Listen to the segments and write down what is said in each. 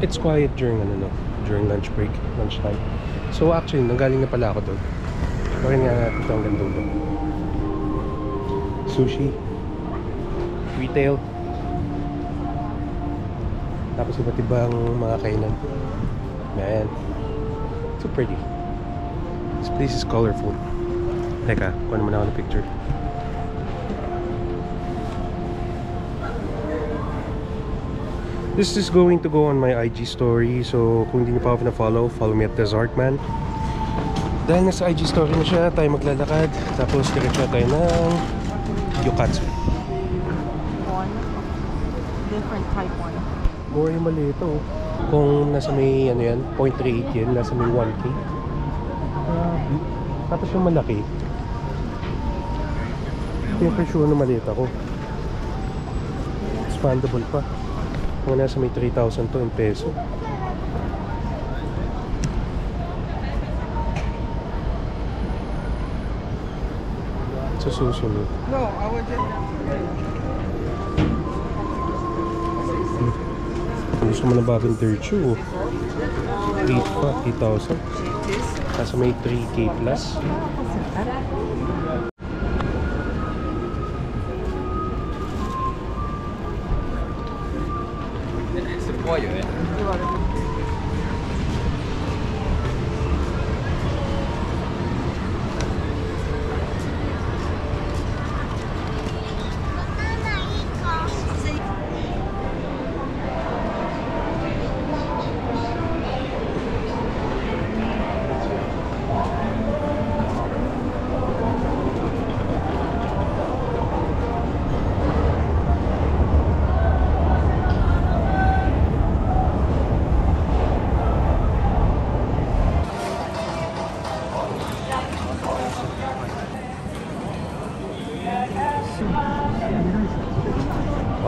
It's quiet during during lunchtime. So actually, nanggaling na pala ako doon. Bakit nga natin ito hanggang dulo. Sushi, retail, tapos iba't ibang mga kainan. Man, so pretty. This place is colorful. Teka, kuha naman ako ng picture. This is going to go on my IG story. So kung hindi niyo pa ako na-follow, follow me at Desartman. Dahil nasa IG story na siya, tayo maglalakad. Tapos diretso tayo ng Yukatsu. Different type one. More yung mali ito. Kung nasa may 0.38 yan, nasa may 1K. Tapos yung malaki, ito yung presyo na maliit ako. Expandable pa. Kung nasa may 3,000 to in peso. Sa susunod. No, I would just... Gusto mo na bagong dirt shoe. 8,000. Nasa may 3K plus.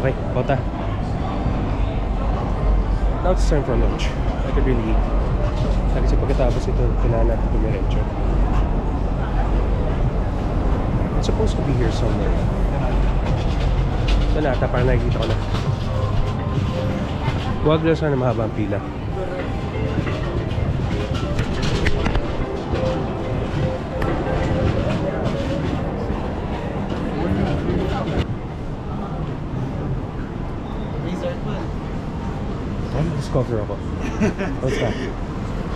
Okay, Kota. Now it's time for lunch. I could really eat. Kasi pagkatapos ito, kailangan natin dumiretso. It's supposed to be here somewhere. Ito na ata, parang nakikita ko na. Huwag lang sana mahaba ang pila. Discover ako. What's that?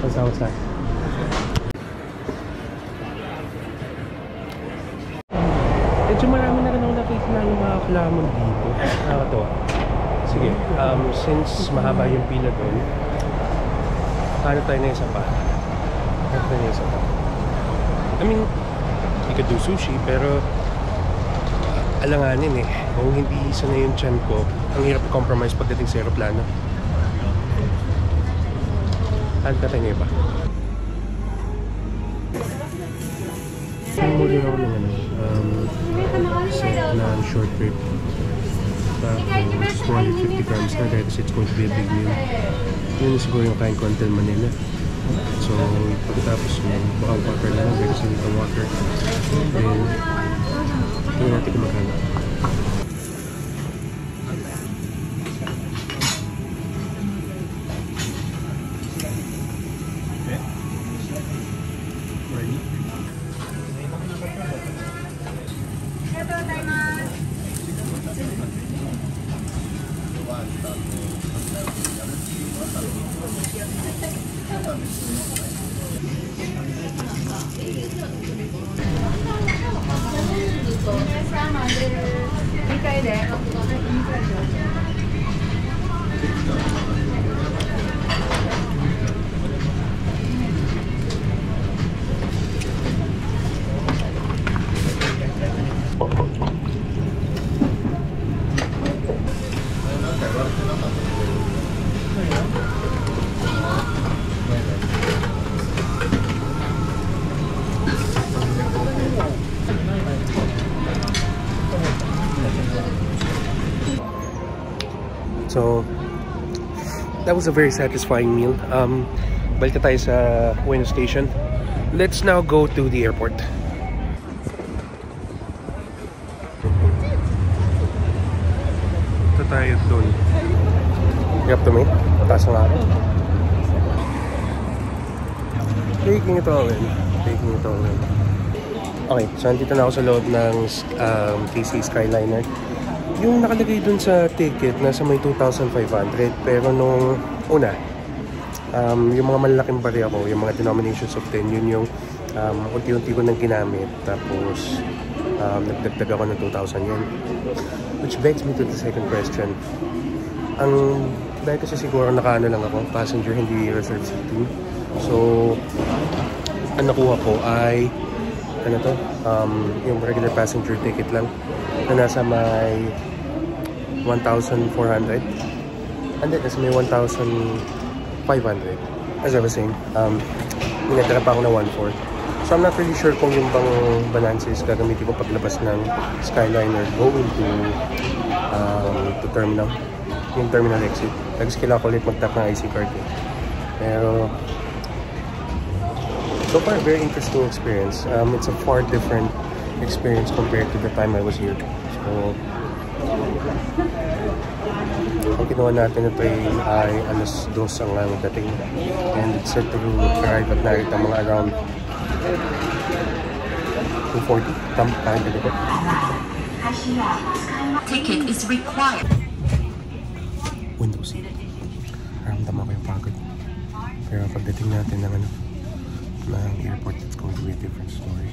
What's that? Medyo marami na rin ako nakita na yung mga kalamon dito. Nakakatawa. Sige, since mahaba yung pila doon, paano tayo na isa pa? I mean, you could do sushi, pero alanganin eh. Kung hindi sanay yung tiyan ko, ang hirap i-compromise pagdating sa aeroplano. Ano ka tayo ba? Muli ako ng set na short trip. Tapos 250 grams na dahil it's going to be a big meal. Yun siguro yung kain ko until Manila. So pagkatapos yung baka water na lang, because I need the water. Then tingnan natin kung magkano. So that was a very satisfying meal. Balik tayo sa Ueno Station. Let's now go to the airport. Ito tayo doon. You have to me? Taas nga ako. Taking it all in. Okay, so nandito na ako sa loob ng KC Skyliner. Yung nakalagay dun sa ticket, nasa may 2,500. Pero nung una, yung mga malalaking bari ako, yung mga denominations of 10, yun yung unti-unti ko nang ginamit. Tapos, nagdagdag ako ng 2,000 yun. Which begs me to the second question. Dahil kasi siguro nakaano lang ako, passenger, hindi reserved seating. So, ang nakuha ko ay yung regular passenger ticket lang na nasa may 1,400 and then nasa may 1,500. As I was saying, minatira pa ako na 1,400. So I'm not really sure kung yung bang balance is gagamitin ko paglabas ng Skyliner going to terminal, yung terminal exit. Kasi kailangan ko ulit mag-tap ng IC card eh. Pero so far, very interesting experience. It's a far different experience compared to the time I was here. So, ang kinuha natin ito ay alas 2 ang dating. And it's set to arrive at Narita mga around 2:40. Ticket is required. Window seat. Ramdam ako yung pagod. Pero pagdating natin ng airport, it's going to be a different story.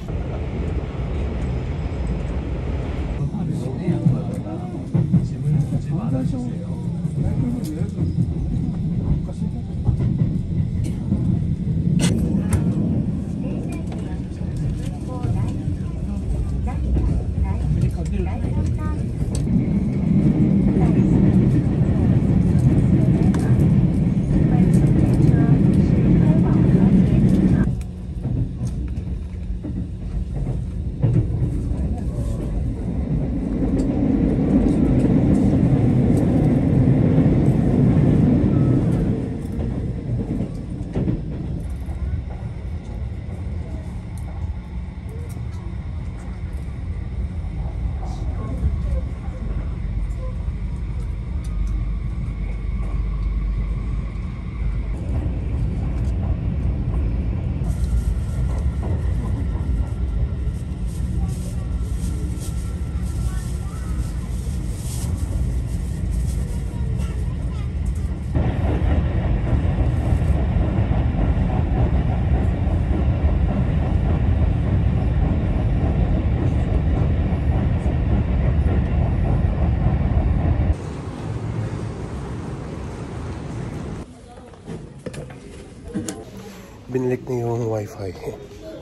Binalik na yung wifi.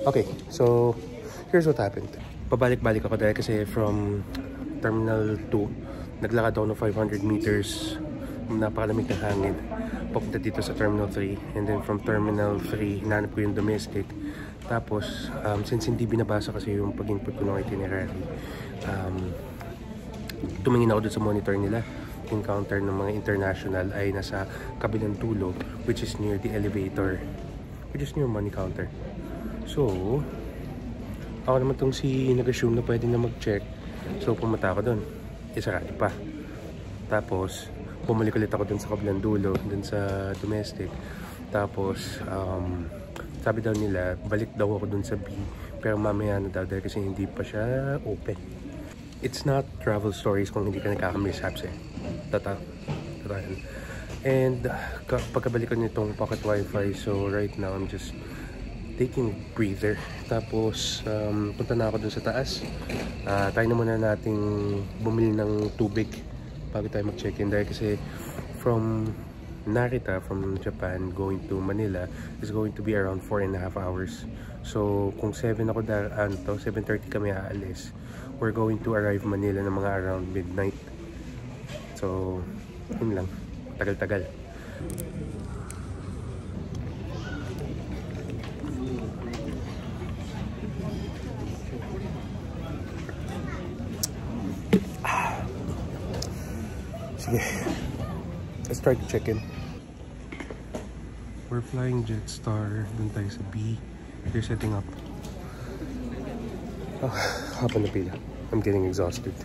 Okay, so here's what happened. Pabalik-balik ako dahil kasi from Terminal 2, naglakad ako ng 500 meters, napakalamig ng hangin, papunta dito sa Terminal 3. And then from Terminal 3, hinanap ko yung domestic. Tapos, since hindi binabasa kasi yung pag-input ko ng itinerary, tumingin ako doon sa monitor nila. Yung counter ng mga international ay nasa kabilang dulo, which is near the elevator, which is near money counter. So, ako naman tong si nag-assume na pwede na mag-check. So, pumunta ako doon. Isarado pa. Tapos, bumalik ulit ako doon sa kabilang dulo, doon sa domestic. Tapos, sabi daw nila, balik daw ako doon sa B. Pero mamaya na daw dahil kasi hindi pa siya open. It's not travel stories kung hindi ka nagkakamishaps eh. Totoo. And pagkabalik ko nitong pocket wifi, so right now I'm just taking a breather. Tapos punta na ako dun sa taas. Tayo na muna nating bumili ng tubig bago tayo mag-check-in, dahil kasi from Narita, from Japan going to Manila is going to be around 4.5 hours. So kung 7 ako 7:30 kami aalis, we're going to arrive Manila ng mga around midnight. So yun lang, tagal-tagal. Sige, let's try to check in. We're flying Jetstar. Dun tayo sa B. They're setting up. Hapa na pila. I'm getting exhausted.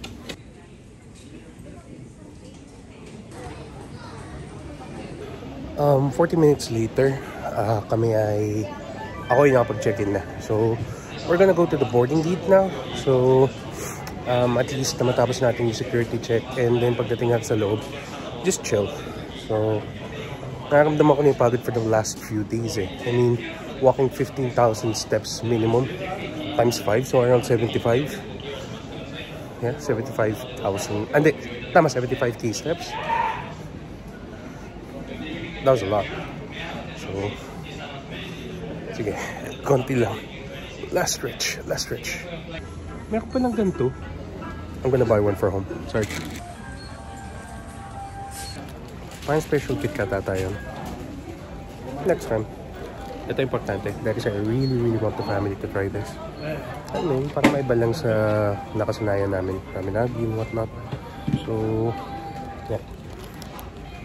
40 minutes later, ako yung nakapag-check-in na. So, we're gonna go to the boarding gate now. So, at least na matapos natin yung security check, and then pagdating natin sa loob, just chill. So, nararamdaman ko na yung pagod for the last few days eh. I mean, walking 15,000 steps minimum times 5, so around 75. Yeah, 75,000. Hindi, tama, 75k steps. That was a lot. So, sige, konti lang. Last stretch, last stretch. Meron pa lang ganito. I'm gonna buy one for home. Sorry. Parang special kit kata tayo. Next time. Ito importante. Dahil I really want the family to try this. Ano yun, parang may iba lang sa nakasanayan namin. Raminagi and whatnot. So, yeah.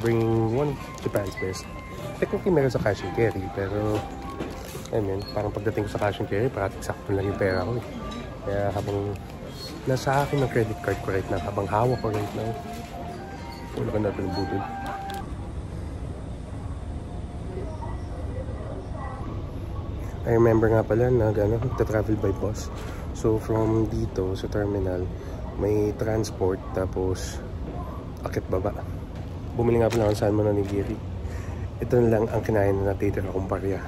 Bring one Japan's best. Technically, meron sa cash and carry. Pero, ayun yun. Parang pagdating ko sa cash and carry, parang sakto lang yung pera ko eh. Kaya habang nasa akin ng credit card ko right now, habang hawak ko right now, wala ka natin ng budol. I remember nga pala na travel by bus. So from dito sa terminal, may transport, tapos akit baba. Bumili nga pala ng salmon na nigiri. Ito na lang ang kinain na natitira kong parya.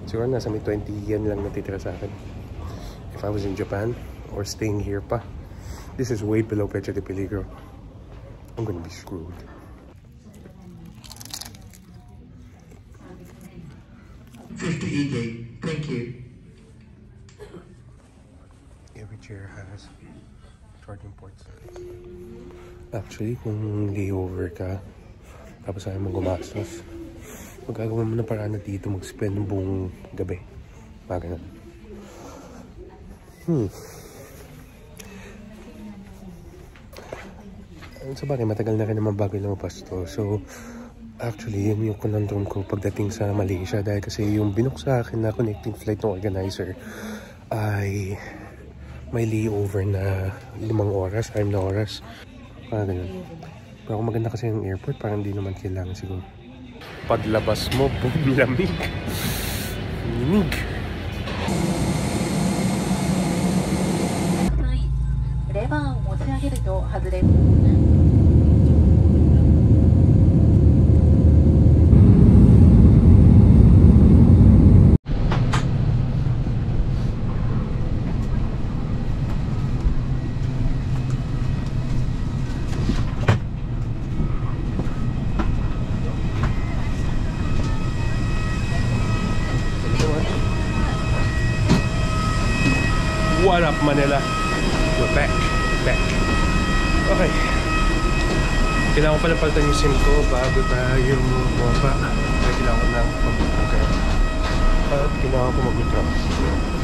Siguro nasa may 20 yen lang natitira sa akin. If I was in Japan or staying here pa, this is way below Pecha de Peligro. I'm gonna be screwed. Thank you. Every chair has charging ports. Actually, kung layover ka, tapos ayaw mo gumastos, magagawa mo na paraan na dito mag-spend ng buong gabi. Mga ganun. Sa bagay, matagal na rin naman bago lumabas to. So, actually, yun yung conundrum ko pagdating sa Malaysia. Dahil kasi yung binook sa akin na connecting flight ng organizer ay may layover na 5 oras, 6 na oras. Parang ganun. Pero kung maganda kasi yung airport, parang hindi naman kailangan siguro. Paglabas mo, boom, lamig. Lamig. What up, Manila? We're back. Okay. Kailangan ko pala palitan yung SIM ko bago tayo bumaba. Kailangan ko na mag-book. At kailangan ko mag-withdraw.